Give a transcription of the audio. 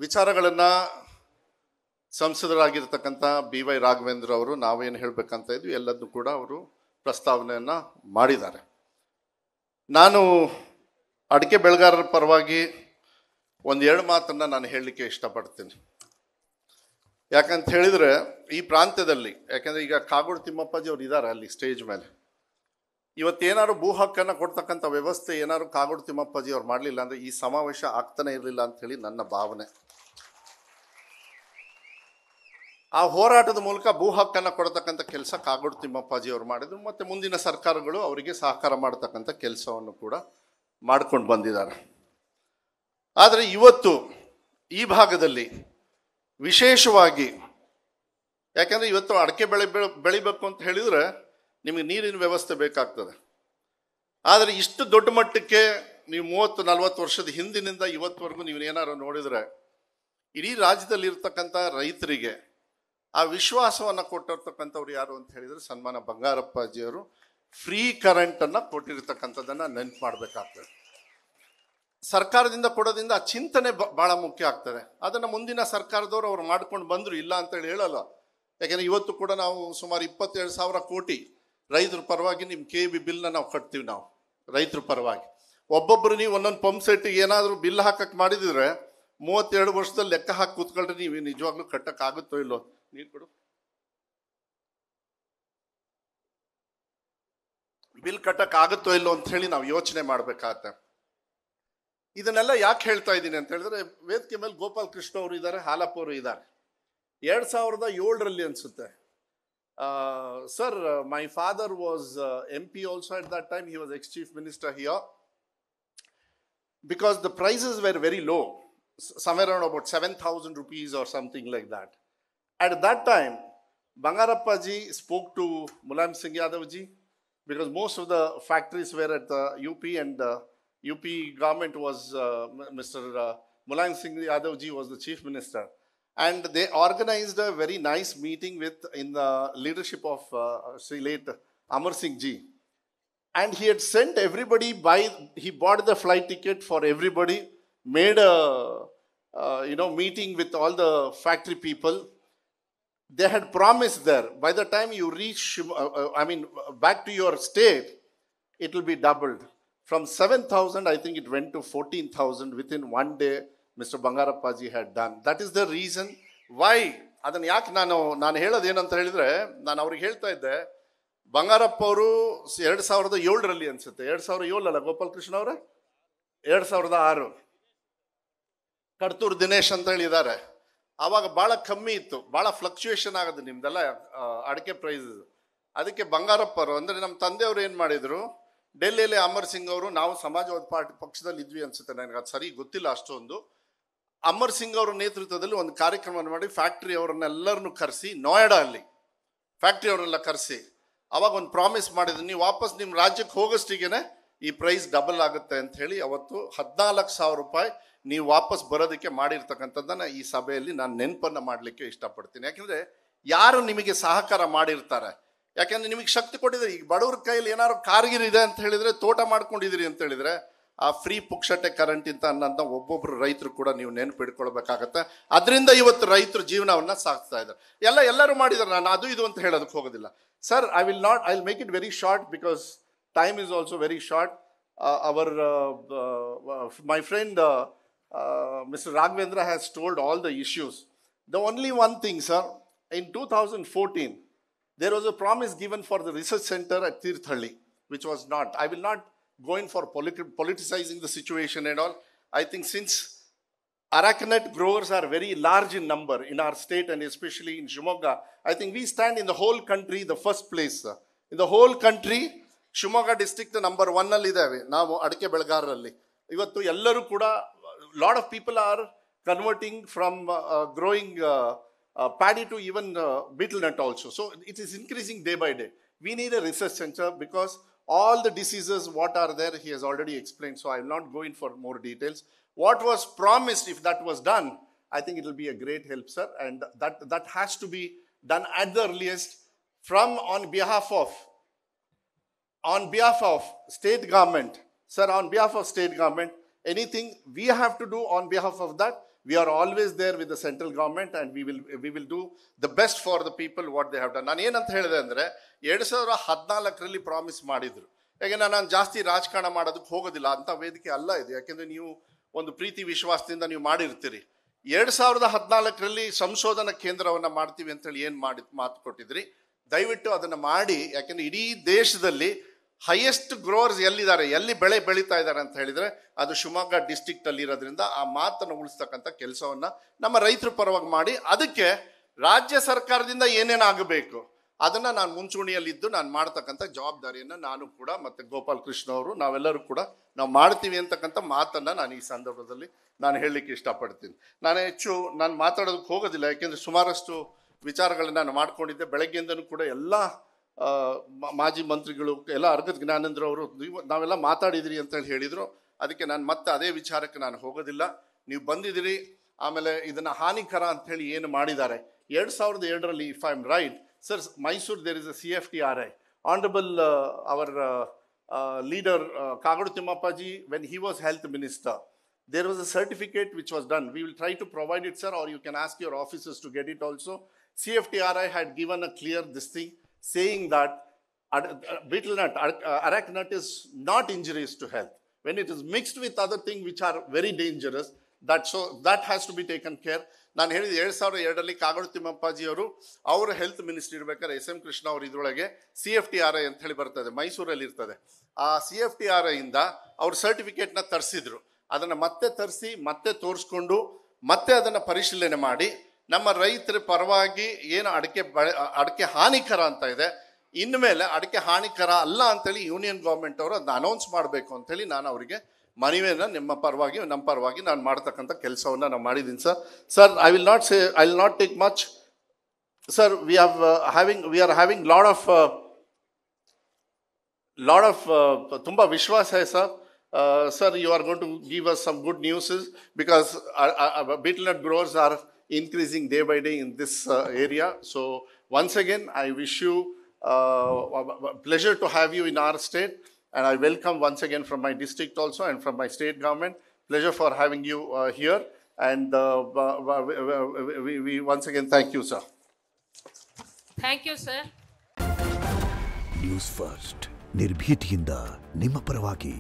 ವಿಚಾರಗಳನ್ನು ಸಂಸದರಾಗಿರ್ತಕ್ಕಂಥ BY ರಾಘವೇಂದ್ರ ಅವರು ನಾವೇನು ಹೇಳಬೇಕಂತ ಇದ್ವಿ ಎಲ್ಲದನ್ನು ಕೂಡ ಅವರು ಪ್ರಸ್ತಾವನೆಯನ್ನು ಮಾಡಿದ್ದಾರೆ. ನಾನು ಅಡಿಕೆ ಬೆಳೆಗಾರರ ಪರವಾಗಿ ಒಂದೆರಡು ಮಾತನ್ನು ನಾನು ಹೇಳಲಿಕ್ಕೆ ಇಷ್ಟಪಡ್ತೀನಿ. ಯಾಕಂತ ಹೇಳಿದರೆ ಈ ಪ್ರಾಂತ್ಯದಲ್ಲಿ, ಯಾಕಂದರೆ ಈಗ ಕಾಗೋಡು ತಿಮ್ಮಪ್ಪಾಜಿ ಅವರು ಇದ್ದಾರೆ ಅಲ್ಲಿ ಸ್ಟೇಜ್ ಮೇಲೆ, ಇವತ್ತೇನಾದ್ರು ಭೂ ಹಕ್ಕನ್ನು ಕೊಡ್ತಕ್ಕಂಥ ವ್ಯವಸ್ಥೆ ಏನಾದ್ರು ಕಾಗೋಡು ತಿಮ್ಮಪ್ಪಾಜಿ ಅವ್ರು ಮಾಡಲಿಲ್ಲ ಅಂದರೆ ಈ ಸಮಾವೇಶ ಆಗ್ತಾನೆ ಇರಲಿಲ್ಲ ಅಂಥೇಳಿ ನನ್ನ ಭಾವನೆ. ಆ ಹೋರಾಟದ ಮೂಲಕ ಭೂ ಹಕ್ಕನ್ನು ಕೊಡ್ತಕ್ಕಂಥ ಕೆಲಸ ಕಾಗೋಡು ತಿಮ್ಮಪ್ಪಾಜಿ ಅವರು ಮಾಡಿದ್ರು, ಮತ್ತು ಮುಂದಿನ ಸರ್ಕಾರಗಳು ಅವರಿಗೆ ಸಹಕಾರ ಮಾಡತಕ್ಕಂಥ ಕೆಲಸವನ್ನು ಕೂಡ ಮಾಡ್ಕೊಂಡು ಬಂದಿದ್ದಾರೆ. ಆದರೆ ಇವತ್ತು ಈ ಭಾಗದಲ್ಲಿ ವಿಶೇಷವಾಗಿ, ಯಾಕಂದರೆ ಇವತ್ತು ಅಡಿಕೆ ಬೆಳಿಬೇಕು ಅಂತ ಹೇಳಿದರೆ ನಿಮಗೆ ನೀರಿನ ವ್ಯವಸ್ಥೆ ಬೇಕಾಗ್ತದೆ. ಆದರೆ ಇಷ್ಟು ದೊಡ್ಡ ಮಟ್ಟಕ್ಕೆ ನೀವು 30-40 ವರ್ಷದ ಹಿಂದಿನಿಂದ ಇವತ್ತುವರೆಗೂ ನೀವು ಏನಾರು ನೋಡಿದರೆ ಇಡೀ ರಾಜ್ಯದಲ್ಲಿ ಇರ್ತಕ್ಕಂಥ ರೈತರಿಗೆ ಆ ವಿಶ್ವಾಸವನ್ನು ಕೊಟ್ಟಿರ್ತಕ್ಕಂಥವ್ರು ಯಾರು ಅಂತ ಹೇಳಿದರೆ ಸನ್ಮಾನ ಬಂಗಾರಪ್ಪಾಜಿಯವರು ಫ್ರೀ ಕರೆಂಟನ್ನು ಕೊಟ್ಟಿರ್ತಕ್ಕಂಥದ್ದನ್ನು ನೆನಪು ಮಾಡಬೇಕಾಗ್ತದೆ. ಸರ್ಕಾರದಿಂದ ಕೊಡೋದ್ರಿಂದ ಆ ಚಿಂತನೆ ಭಾಳ ಮುಖ್ಯ ಆಗ್ತದೆ. ಅದನ್ನು ಮುಂದಿನ ಸರ್ಕಾರದವರು ಅವ್ರು ಮಾಡ್ಕೊಂಡು ಬಂದರು, ಇಲ್ಲ ಅಂತೇಳಿ ಹೇಳಲ್ಲ. ಯಾಕೆಂದರೆ ಇವತ್ತು ಕೂಡ ನಾವು ಸುಮಾರು 27,000 ಕೋಟಿ ರೈತರ ಪರವಾಗಿ ನಿಮ್ಮ KB ಬಿಲ್ನ ನಾವು ಕಟ್ತೀವಿ. ನಾವು ರೈತರ ಪರವಾಗಿ ಒಬ್ಬೊಬ್ಬರು ನೀವು ಒಂದೊಂದು ಪಂಪ್ ಸೆಟ್ಟಿಗೆ ಏನಾದರೂ ಬಿಲ್ ಹಾಕಕ್ಕೆ ಮಾಡಿದಿದ್ರೆ 32 ವರ್ಷದಲ್ಲಿ ಲೆಕ್ಕ ಹಾಕಿ ಕೂತ್ಕೊಳ್ರಿ, ನೀವು ನಿಜವಾಗ್ಲೂ ಕಟ್ಟಕ್ಕಾಗುತ್ತೋ ಇಲ್ಲೋ. ನೀರು ಕೊಡು. ಬಿಲ್ ಕಟ್ಟಕ್ಕಾಗುತ್ತೋ ಇಲ್ಲೋ ಅಂತ ಹೇಳಿ ನಾವು ಯೋಚನೆ ಮಾಡಬೇಕಾಗತ್ತೆ. ಇದನ್ನೆಲ್ಲ ಯಾಕೆ ಹೇಳ್ತಾ ಇದ್ದೀನಿ ಅಂತ ಹೇಳಿದ್ರೆ, ವೇದಿಕೆ ಮೇಲೆ ಗೋಪಾಲ್ ಕೃಷ್ಣ ಅವರು ಇದ್ದಾರೆ, ಹಾಲಪ್ಪ ಅವರು ಇದ್ದಾರೆ. 2007 ಅನ್ಸುತ್ತೆ. Sir, my father was MP also at that time. He was ex-chief minister here. Because the prices were very low, somewhere around about 7,000 rupees or something like that. At that time, Bangarappaji spoke to Mulayam Singh Yadavji, because most of the factories were at the UP, and UP government was Mr. Mulayam Singh Yadavji was the chief minister. And they organized a very nice meeting in the leadership of Sri late Amar Singh Ji. And he had sent everybody he bought the flight ticket for everybody, made a meeting with all the factory people. They had promised there, by the time you reach, back to your state, it will be doubled. From 7,000, I think it went to 14,000 within one day. Mr. Bangarappaji had done. That is the reason why. ಅದನ್ನು ಯಾಕೆ ನಾನು ಹೇಳೋದೇನಂತ ಹೇಳಿದರೆ, ನಾನು ಅವ್ರಿಗೆ ಹೇಳ್ತಾ ಇದ್ದೆ, ಬಂಗಾರಪ್ಪ ಅವರು 2007 ಅನ್ಸುತ್ತೆ, 2007 ಅಲ್ಲ ಗೋಪಾಲ್ ಕೃಷ್ಣ ಅವರೇ, 2006 ಕಡ್ತೂರು ದಿನೇಶ್ ಅಂತ ಹೇಳಿದ್ದಾರೆ. ಆವಾಗ ಭಾಳ ಕಮ್ಮಿ ಇತ್ತು, ಭಾಳ ಫ್ಲಕ್ಚುಯೇಷನ್ ಆಗೋದು ನಿಮ್ದೆಲ್ಲ ಅಡಿಕೆ ಪ್ರೈಸಸ್. ಅದಕ್ಕೆ ಬಂಗಾರಪ್ಪರು ಅಂದರೆ ನಮ್ಮ ತಂದೆಯವರು ಏನು ಮಾಡಿದರು, ಡೆಲ್ಲಿಯಲ್ಲಿ ಅಮರ್ ಸಿಂಗ್ ಅವರು, ನಾವು ಸಮಾಜವಾದಿ ಪಾರ್ಟಿ ಪಕ್ಷದಲ್ಲಿ ಇದ್ವಿ ಅನ್ಸುತ್ತೆ, ನನಗೆ ಅದು ಸರಿ ಗೊತ್ತಿಲ್ಲ ಅಷ್ಟೊಂದು. ಅಮರ್ ಸಿಂಗ್ ಅವರ ನೇತೃತ್ವದಲ್ಲಿ ಒಂದು ಕಾರ್ಯಕ್ರಮವನ್ನು ಮಾಡಿ ಫ್ಯಾಕ್ಟ್ರಿ ಅವರನ್ನೆಲ್ಲರನ್ನು ಕರೆಸಿ, ನೋಯ್ಡಾ ಅಲ್ಲಿ ಫ್ಯಾಕ್ಟ್ರಿ ಅವರೆಲ್ಲ ಕರೆಸಿ ಅವಾಗ ಒಂದು ಪ್ರಾಮಿಸ್ ಮಾಡಿದ್ರು, ನೀವು ವಾಪಸ್ ನಿಮ್ಮ ರಾಜ್ಯಕ್ಕೆ ಹೋಗೋಷ್ಟಿಗೆ ಈ ಪ್ರೈಸ್ ಡಬಲ್ ಆಗುತ್ತೆ ಅಂತ ಹೇಳಿ ಅವತ್ತು 14,000 ರೂಪಾಯಿ ನೀವು ವಾಪಸ್ ಬರೋದಕ್ಕೆ ಮಾಡಿರ್ತಕ್ಕಂಥದ್ದನ್ನು ಈ ಸಭೆಯಲ್ಲಿ ನಾನು ನೆನಪನ್ನು ಮಾಡಲಿಕ್ಕೆ ಇಷ್ಟಪಡ್ತೀನಿ. ಯಾಕೆಂದರೆ ಯಾರು ನಿಮಗೆ ಸಹಕಾರ ಮಾಡಿರ್ತಾರೆ, ಯಾಕೆಂದರೆ ನಿಮಗೆ ಶಕ್ತಿ ಕೊಟ್ಟಿದ್ದಾರೆ. ಈಗ ಬಡವ್ರ ಕೈಯಲ್ಲಿ ಏನಾದ್ರು ಕಾರ್ಗಿರಿದೆ ಅಂತ ಹೇಳಿದರೆ, ತೋಟ ಮಾಡ್ಕೊಂಡಿದ್ದೀರಿ ಅಂತ ಹೇಳಿದರೆ, ಆ ಫ್ರೀ ಪುಕ್ಷಟೆ ಕರೆಂಟ್ ಅಂತ ಅನ್ನೋದನ್ನ ಒಬ್ಬೊಬ್ಬರು ರೈತರು ಕೂಡ ನೀವು ನೆನಪಿಡ್ಕೊಳ್ಬೇಕಾಗತ್ತೆ. ಅದರಿಂದ ಇವತ್ತು ರೈತರು ಜೀವನವನ್ನು ಸಾಗಿಸ್ತಾ ಇದ್ದಾರೆ. ಎಲ್ಲರೂ ಮಾಡಿದ್ದಾರೆ, ನಾನು ಅದು ಇದು ಅಂತ ಹೇಳೋದಕ್ಕೆ ಹೋಗೋದಿಲ್ಲ. Sir, I will make it very short because time is also very short. My friend Mr. Raghavendra has told all the issues. The only one thing, sir, in 2014, there was a promise given for the research center at Tirthalli, which was not. I will not go in for politicizing the situation and all. I think since Aracanut growers are very large in number in our state and especially in Shimoga, I think we stand in the whole country the first place. In the whole country, Shimoga district number 1 ಅಲ್ಲಿ ಇದ್ದಾವೆ ನಾವು ಅಡಿಕೆ ಬೆಳೆಗಾರರಲ್ಲಿ. ಇವತ್ತು ಎಲ್ಲರೂ ಕೂಡ, lot of people are converting from growing paddy to even betel nut also. So it is increasing day by day. We need a research center because all the diseases what are there he has already explained, so I will not go in for more details. What was promised, if that was done, I think it will be a great help, sir, and that has to be done at the earliest on behalf of state government. Sir, on behalf of state government, anything we have to do on behalf of that, we are always there with the central government, and we will do the best for the people what they have done. ನಾನು ಏನಂತ ಹೇಳಿದೆ ಅಂದರೆ 2014ರಲ್ಲಿ promise ಮಾಡಿದ್ರು. ಯಾಕೆಂದರೆ ನಾನು ಜಾಸ್ತಿ ರಾಜಕಾರಣ ಮಾಡೋದಕ್ಕೆ ಹೋಗೋದಿಲ್ಲ, ಅಂಥ ವೇದಿಕೆ ಅಲ್ಲ ಇದು. ಯಾಕೆಂದರೆ ನೀವು ಒಂದು ಪ್ರೀತಿ ವಿಶ್ವಾಸದಿಂದ ನೀವು ಮಾಡಿರ್ತೀರಿ. 2014ರಲ್ಲಿ ಸಂಶೋಧನಾ ಕೇಂದ್ರವನ್ನು ಮಾಡ್ತೀವಿ ಅಂತೇಳಿ ಏನು ಮಾತು ಕೊಟ್ಟಿದ್ರಿ, ದಯವಿಟ್ಟು ಅದನ್ನು ಮಾಡಿ. ಯಾಕೆಂದರೆ ಇಡೀ ದೇಶದಲ್ಲಿ ಹೈಯೆಸ್ಟ್ ಗ್ರೋವರ್ಸ್ ಎಲ್ಲಿದ್ದಾರೆ, ಎಲ್ಲಿ ಬೆಳೆ ಬೆಳೀತಾ ಇದ್ದಾರೆ ಅಂತ ಹೇಳಿದರೆ ಅದು ಶಿವಮೊಗ್ಗ ಡಿಸ್ಟಿಕ್ಟ್ ಅಲ್ಲಿ ಇರೋದ್ರಿಂದ ಆ ಮಾತನ್ನು ಉಳಿಸ್ತಕ್ಕಂಥ ಕೆಲಸವನ್ನು ನಮ್ಮ ರೈತರ ಪರವಾಗಿ ಮಾಡಿ, ಅದಕ್ಕೆ ರಾಜ್ಯ ಸರ್ಕಾರದಿಂದ ಏನೇನಾಗಬೇಕು ಅದನ್ನು ನಾನು ಮುಂಚೂಣಿಯಲ್ಲಿದ್ದು ನಾನು ಮಾಡ್ತಕ್ಕಂಥ ಜವಾಬ್ದಾರಿಯನ್ನು ನಾನು ಕೂಡ ಮತ್ತು ಗೋಪಾಲ್ ಕೃಷ್ಣ ಅವರು ನಾವೆಲ್ಲರೂ ಕೂಡ ನಾವು ಮಾಡ್ತೀವಿ ಅಂತಕ್ಕಂಥ ಮಾತನ್ನು ನಾನು ಈ ಸಂದರ್ಭದಲ್ಲಿ ನಾನು ಹೇಳಲಿಕ್ಕೆ ಇಷ್ಟಪಡ್ತೀನಿ. ನಾನು ಮಾತಾಡೋದಕ್ಕೆ ಹೋಗೋದಿಲ್ಲ, ಯಾಕೆಂದರೆ ಸುಮಾರಷ್ಟು ವಿಚಾರಗಳನ್ನ ನಾನು ಮಾಡ್ಕೊಂಡಿದ್ದೆ. ಬೆಳಗ್ಗೆಯಿಂದನೂ ಕೂಡ ಎಲ್ಲ ಮಾಜಿ ಮಂತ್ರಿಗಳು ಎಲ್ಲ ಅರ್ಗದ್ ಜ್ಞಾನೇಂದ್ರ ಅವರು ನಾವೆಲ್ಲ ಮಾತಾಡಿದಿರಿ ಅಂತೇಳಿ ಹೇಳಿದರು. ಅದಕ್ಕೆ ನಾನು ಮತ್ತೆ ಅದೇ ವಿಚಾರಕ್ಕೆ ನಾನು ಹೋಗೋದಿಲ್ಲ. ನೀವು ಬಂದಿದ್ದೀರಿ, ಆಮೇಲೆ ಇದನ್ನು ಹಾನಿಕರ ಅಂಥೇಳಿ ಏನು ಮಾಡಿದ್ದಾರೆ 2002ರಲ್ಲಿ, if I am right sir, Mysuru there is a CFTRI. Honourable our leader Kagadu Timmappaji, when he was health minister, there was a certificate which was done. We will try to provide it, sir, or you can ask your officers to get it also. CFTRI had given a clear this thing, saying that betel nut, arak nut is not injurious to health. When it is mixed with other things which are very dangerous, that has to be taken care. ನಾನು ಹೇಳಿದ 2002ರಲ್ಲಿ ಕಾಗಡು ತಿಮ್ಮಪ್ಪಾಜಿ ಅವರು health ministry ಇರ್ಬೇಕಾದ್ರೆ SM Krishna ಅವರು ಇದರೊಳಗೆ CFTRI ಅಂತ ಹೇಳಿ ಬರ್ತದೆ, ಮೈಸೂರಲ್ಲಿ ಇರ್ತದೆ. ಆ CFTRI ಇಂದ ಅವ್ರು ಸರ್ಟಿಫಿಕೇಟ್ನ ತರಿಸಿದ್ರು. ಅದನ್ನು ಮತ್ತೆ ತರಿಸಿ ಮತ್ತೆ ತೋರಿಸ್ಕೊಂಡು ಮತ್ತೆ ಅದನ್ನು ಪರಿಶೀಲನೆ ಮಾಡಿ ನಮ್ಮ ರೈತರ ಪರವಾಗಿ ಏನು ಅಡಿಕೆ ಹಾನಿಕರ ಅಂತ ಇದೆ, ಇನ್ಮೇಲೆ ಅಡಿಕೆ ಹಾನಿಕರ ಅಲ್ಲ ಅಂತೇಳಿ ಯೂನಿಯನ್ ಗೌರ್ಮೆಂಟ್ ಅವರು ಅದನ್ನ ಅನೌನ್ಸ್ ಮಾಡಬೇಕು ಅಂತೇಳಿ ನಾನು ಅವರಿಗೆ ಮನವಿಯನ್ನು ನಮ್ಮ ಪರವಾಗಿ ನಾನು ಮಾಡ್ತಕ್ಕಂಥ ಕೆಲಸವನ್ನು ನಾನು ಮಾಡಿದ್ದೀನಿ sir. I will not take much sir. We are having lot of ತುಂಬ ವಿಶ್ವಾಸ ಇದೆ sir. Sir, you are going to give us some good news because betel nut growers are increasing day by day in this area. So once again, I wish you pleasure to have you in our state, and I welcome once again from my district also and from my state government. Pleasure for having you here, and we once again thank you, sir. Thank you, sir. News First, ನಿರ್ಭೀತಿಯಿಂದ ನಿಮ್ಮ ಪರವಾಗಿ.